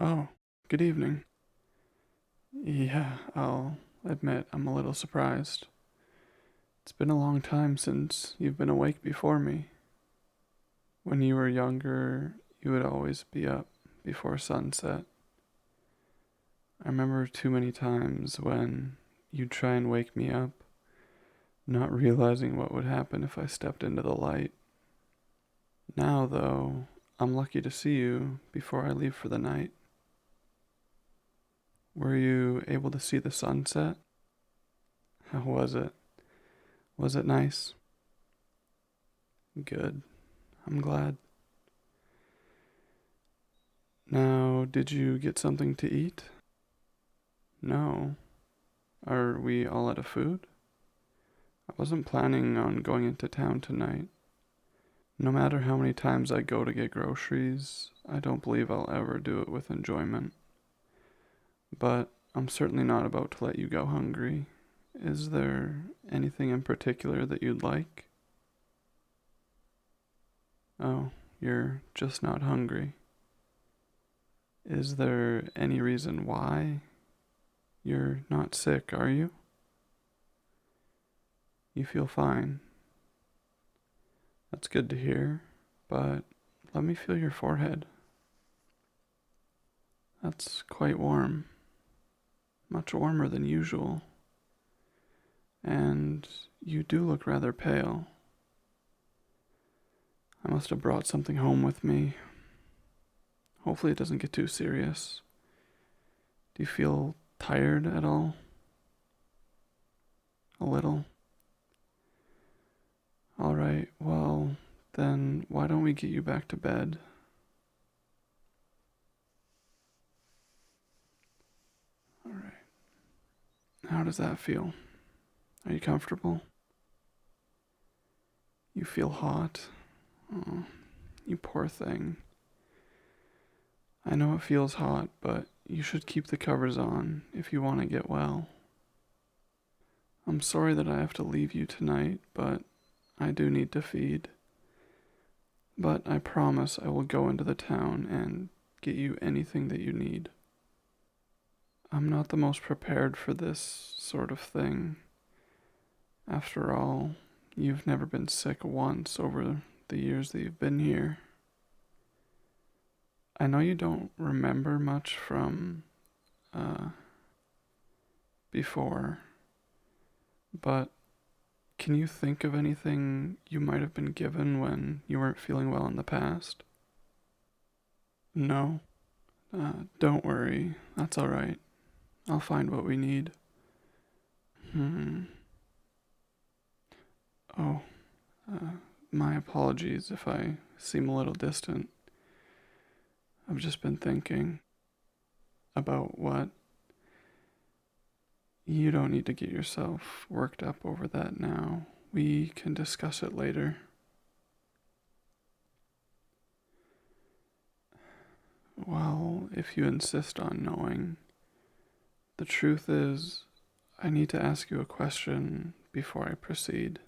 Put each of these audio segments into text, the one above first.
Oh, good evening. Yeah, I'll admit I'm a little surprised. It's been a long time since you've been awake before me. When you were younger, you would always be up before sunset. I remember too many times when you'd try and wake me up, not realizing what would happen if I stepped into the light. Now, though, I'm lucky to see you before I leave for the night. Were you able to see the sunset? How was it? Was it nice? Good. I'm glad. Now, did you get something to eat? No. Are we all out of food? I wasn't planning on going into town tonight. No matter how many times I go to get groceries, I don't believe I'll ever do it with enjoyment. But I'm certainly not about to let you go hungry. Is there anything in particular that you'd like? Oh, you're just not hungry. Is there any reason why? You're not sick, are you? You feel fine. That's good to hear, but let me feel your forehead. That's quite warm, much warmer than usual, and you do look rather pale. I must have brought something home with me. Hopefully, it doesn't get too serious. Do you feel tired at all? A little? Alright, well, then why don't we get you back to bed? Alright, how does that feel? Are you comfortable? You feel hot? Oh, you poor thing. I know it feels hot, but you should keep the covers on if you want to get well. I'm sorry that I have to leave you tonight, but I do need to feed. But I promise I will go into the town and get you anything that you need. I'm not the most prepared for this sort of thing. After all, you've never been sick once over the years that you've been here. I know you don't remember much from uh, before, but can you think of anything you might have been given when you weren't feeling well in the past? No? Don't worry. That's alright. I'll find what we need. Hmm. Oh, uh, my apologies if I seem a little distant. I've just been thinking about what. You don't need to get yourself worked up over that now. We can discuss it later. Well, if you insist on knowing, the truth is, I need to ask you a question before I proceed.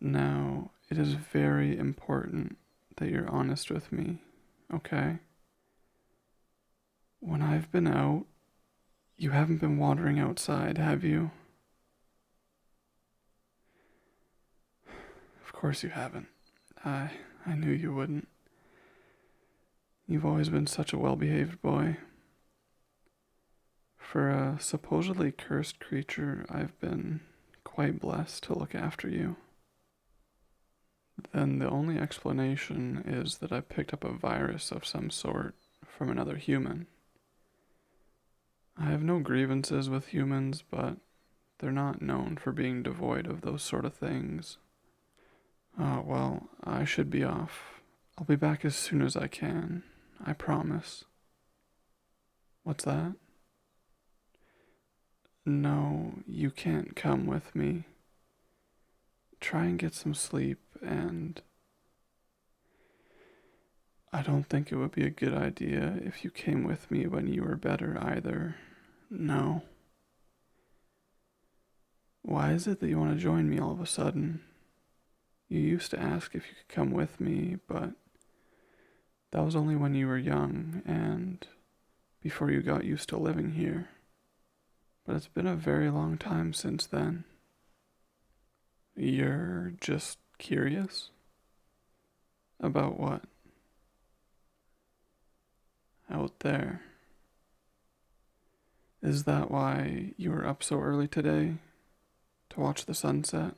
Now, it is very important that you're honest with me, okay? When I've been out, you haven't been wandering outside, have you? Of course you haven't. I I knew you wouldn't. You've always been such a well-behaved boy. For a supposedly cursed creature, I've been quite blessed to look after you. Then the only explanation is that I picked up a virus of some sort from another human. I have no grievances with humans, but they're not known for being devoid of those sort of things. Well, I should be off. I'll be back as soon as I can. I promise. What's that? No, you can't come with me. Try and get some sleep, and I don't think it would be a good idea if you came with me when you were better either. No. Why is it that you want to join me all of a sudden? You used to ask if you could come with me, but That was only when you were young and before you got used to living here. But it's been a very long time since then. You're just curious? About what? Out there. Is that why you were up so early today? To watch the sunset?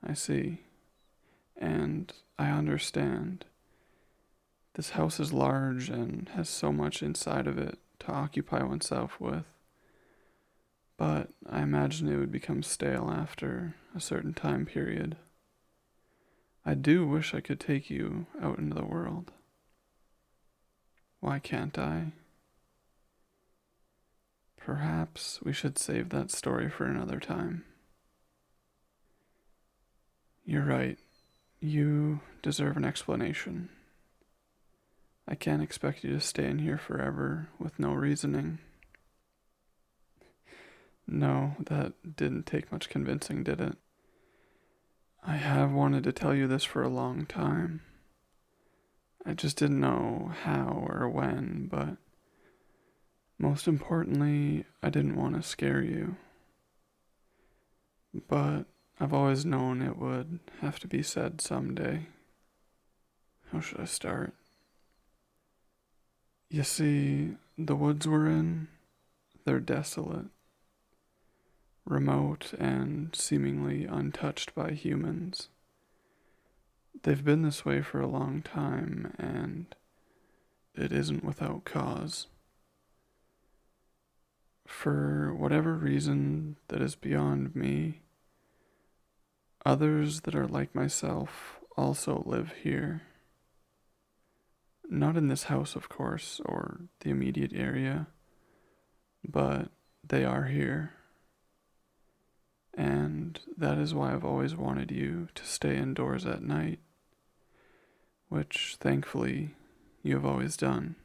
I see. And I understand. This house is large and has so much inside of it to occupy oneself with. But I imagine it would become stale after a certain time period. I do wish I could take you out into the world. Why can't I? Perhaps we should save that story for another time. You're right. You deserve an explanation. I can't expect you to stay in here forever with no reasoning. No, that didn't take much convincing, did it? I have wanted to tell you this for a long time. I just didn't know how or when, but most importantly, I didn't want to scare you. But I've always known it would have to be said someday. How should I start? You see, the woods we're in, they're desolate, remote, and seemingly untouched by humans. They've been this way for a long time, and it isn't without cause. For whatever reason that is beyond me, others that are like myself also live here. Not in this house, of course, or the immediate area, but they are here. And that is why I've always wanted you to stay indoors at night, which thankfully you have always done.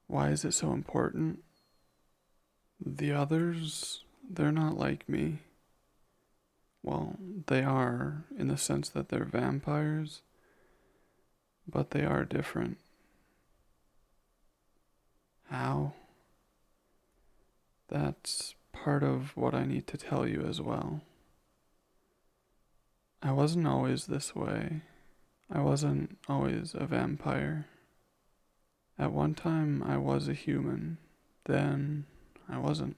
Why is it so important? The others, they're not like me. Well, they are in the sense that they're vampires, but they are different. How? That's part of what I need to tell you as well. I wasn't always this way. I wasn't always a vampire. At one time, I was a human. Then, I wasn't.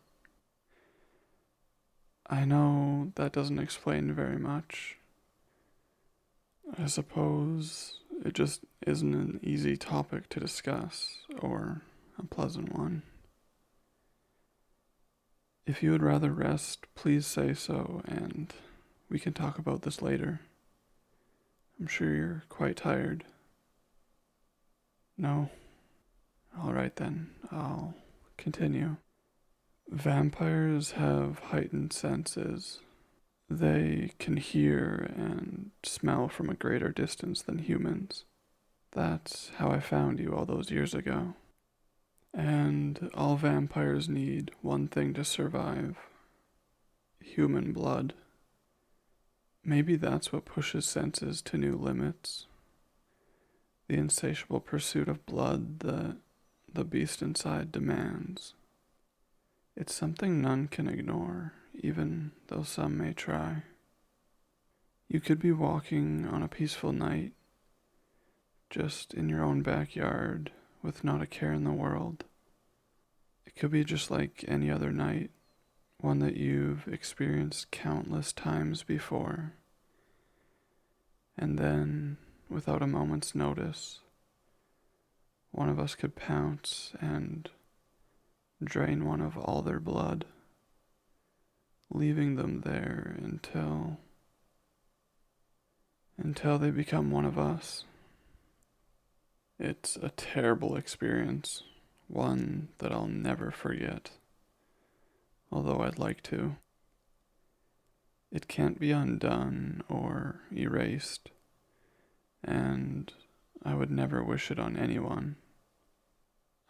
I know that doesn't explain very much. I suppose it just isn't an easy topic to discuss, or a pleasant one. If you would rather rest, please say so, and we can talk about this later. I'm sure you're quite tired. No? Alright then, I'll continue. Vampires have heightened senses. They can hear and smell from a greater distance than humans. That's how I found you all those years ago. And all vampires need one thing to survive: human blood. Maybe that's what pushes senses to new limits. The insatiable pursuit of blood that the beast inside demands. It's something none can ignore, even though some may try. You could be walking on a peaceful night, just in your own backyard, with not a care in the world. It could be just like any other night, one that you've experienced countless times before. And then, without a moment's notice, one of us could pounce and drain one of all their blood, leaving them there until they become one of us. It's a terrible experience, one that I'll never forget, although I'd like to. It can't be undone or erased, and I would never wish it on anyone.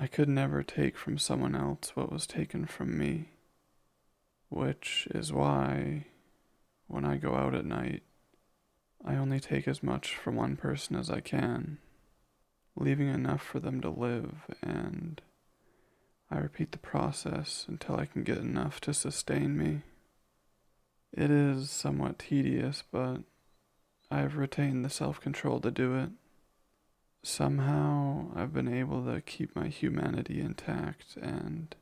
I could never take from someone else what was taken from me, which is why, when I go out at night, I only take as much from one person as I can, leaving enough for them to live, and I repeat the process until I can get enough to sustain me. It is somewhat tedious, but I have retained the self-control to do it. Somehow, I've been able to keep my humanity intact and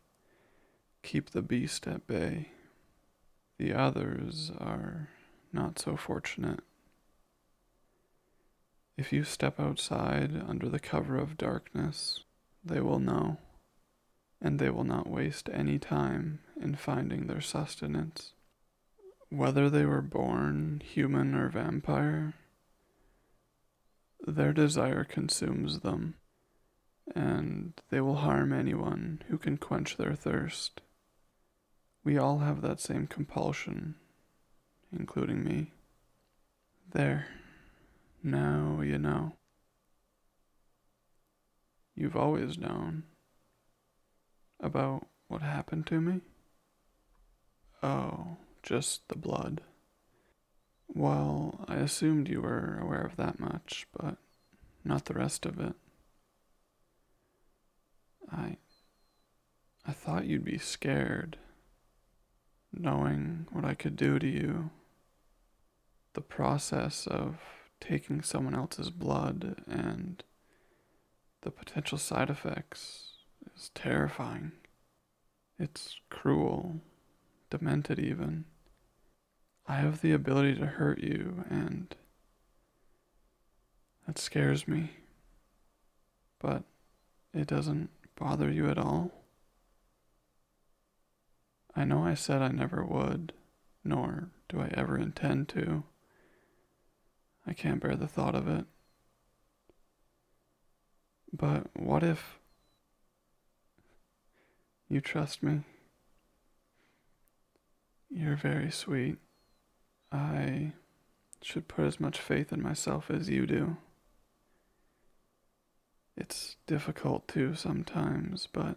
keep the beast at bay. The others are not so fortunate. If you step outside under the cover of darkness, they will know, and they will not waste any time in finding their sustenance. Whether they were born human or vampire, their desire consumes them, and they will harm anyone who can quench their thirst. We all have that same compulsion, including me. There, now you know. You've always known about what happened to me? Oh, just the blood. Well, I assumed you were aware of that much, but not the rest of it. I I thought you'd be scared, knowing what I could do to you. The process of taking someone else's blood and the potential side effects is terrifying. It's cruel, demented even. I have the ability to hurt you, and that scares me. But it doesn't bother you at all? I know I said I never would, nor do I ever intend to. I can't bear the thought of it. But what if you trust me? You're very sweet. I should put as much faith in myself as you do. It's difficult too sometimes, but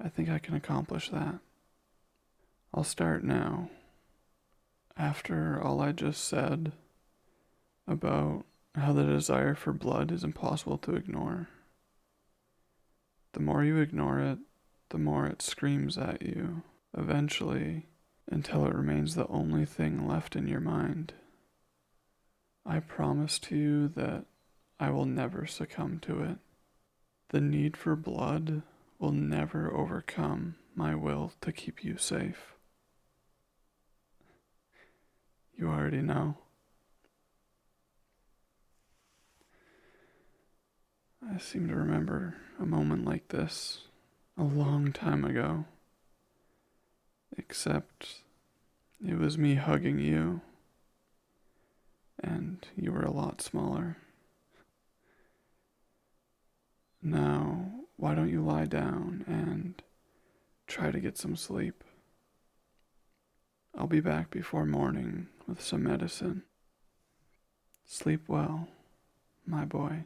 I think I can accomplish that. I'll start now. After all I just said about how the desire for blood is impossible to ignore, the more you ignore it, the more it screams at you, eventually, until it remains the only thing left in your mind. I promise to you that I will never succumb to it. The need for blood will never overcome my will to keep you safe. You already know. I seem to remember a moment like this a long time ago. Except it was me hugging you, and you were a lot smaller. Now, why don't you lie down and try to get some sleep? I'll be back before morning with some medicine. Sleep well, my boy.